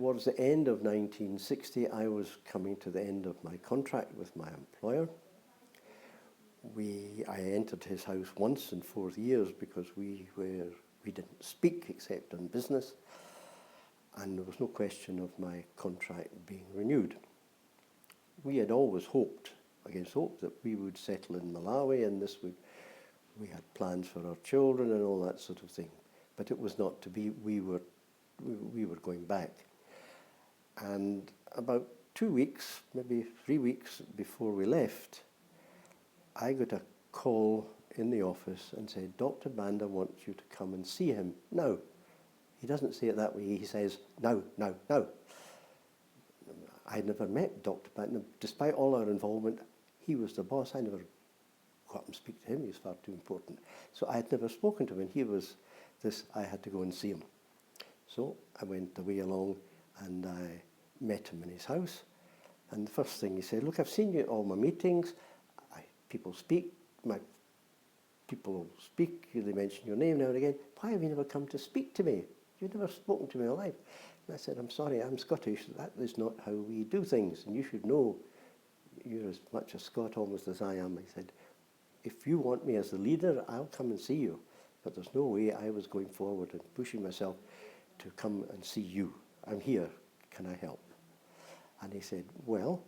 towards the end of 1960, I was coming to the end of my contract with my employer. I entered his house once in 4 years because we didn't speak except on business, and there was no question of my contract being renewed. We had always hoped, against hope, that we would settle in Malawi, and we had plans for our children and all that sort of thing. But it was not to be. We were going back. And about 2 weeks, maybe 3 weeks before we left, I got a call in the office and said, Dr Banda wants you to come and see him now. He doesn't say it that way, he says, now, now, now. I had never met Dr Banda. Despite all our involvement, he was the boss. I never go up and speak to him, he was far too important. So I had never spoken to him, and he was this, I had to go and see him. So I went away along and I met him in his house. And the first thing he said, look, I've seen you at all my meetings. People speak, they mention your name now and again. Why have you never come to speak to me? You've never spoken to me in life. And I said, I'm sorry, I'm Scottish. That is not how we do things. And you should know, you're as much a Scot almost as I am. I said, if you want me as the leader, I'll come and see you. But there's no way I was going forward and pushing myself to come and see you. I'm here, can I help? And he said, well,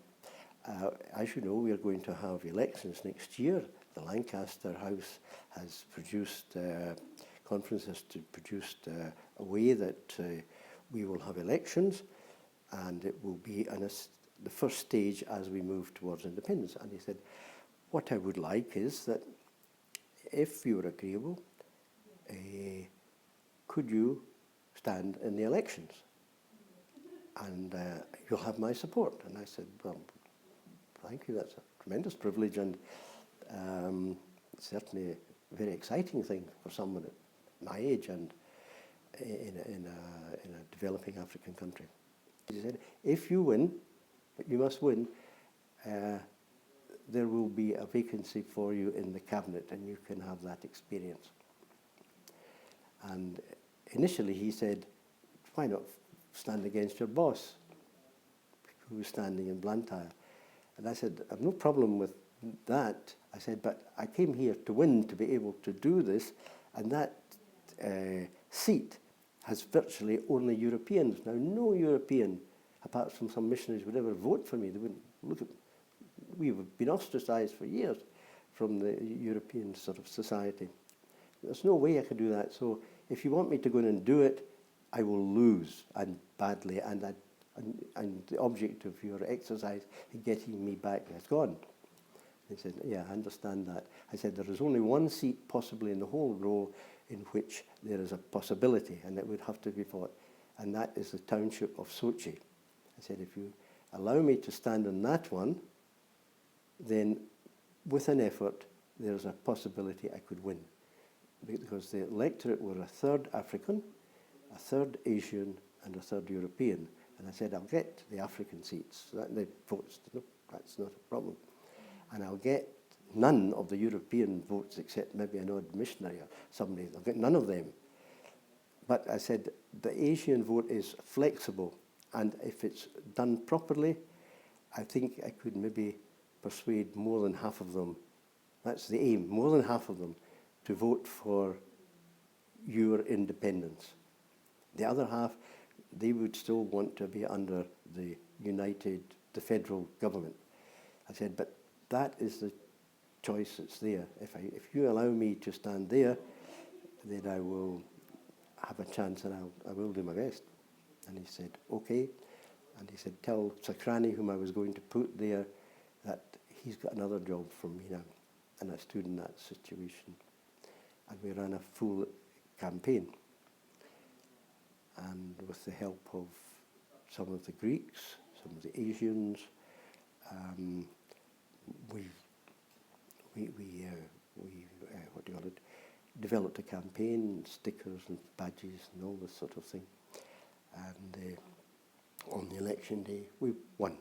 as you know, we are going to have elections next year. The Lancaster House has produced, conference has produced a way that we will have elections, and it will be the first stage as we move towards independence. And he said, what I would like is that if you are agreeable, could you stand in the elections? And you'll have my support. And I said, well, thank you, that's a tremendous privilege, and certainly a very exciting thing for someone at my age and in a developing African country. He said, if you win, but you must win, there will be a vacancy for you in the cabinet and you can have that experience. And initially he said, why not stand against your boss, who was standing in Blantyre? And I said, I've no problem with that. I said, but I came here to win, to be able to do this, and that seat has virtually only Europeans. Now, no European, apart from some missionaries, would ever vote for me. They wouldn't look at me. We've been ostracized for years from the European sort of society. There's no way I could do that. So if you want me to go in and do it, I will lose, and badly, and the object of your exercise in getting me back has gone. He said, yeah, I understand that. I said, there is only one seat possibly in the whole row in which there is a possibility, and it would have to be fought, and that is the township of Sochi. I said, if you allow me to stand on that one, then with an effort, there's a possibility I could win. Because the electorate were a third African, a third Asian, and a third European. And I said, I'll get the African seats, the votes, no, that's not a problem. And I'll get none of the European votes except maybe an odd missionary or somebody. I'll get none of them. But I said, the Asian vote is flexible, and if it's done properly, I think I could maybe persuade more than half of them, that's the aim, more than half of them, to vote for your independence. The other half, they would still want to be under the federal government. I said, but that is the choice that's there. If you allow me to stand there, then I will have a chance, and I will do my best. And he said, okay. And he said, tell Sakrani, whom I was going to put there, that he's got another job from me now. And I stood in that situation. And we ran a full campaign. And with the help of some of the Greeks, some of the Asians, we developed a campaign, stickers and badges and all this sort of thing. And on the election day, we won.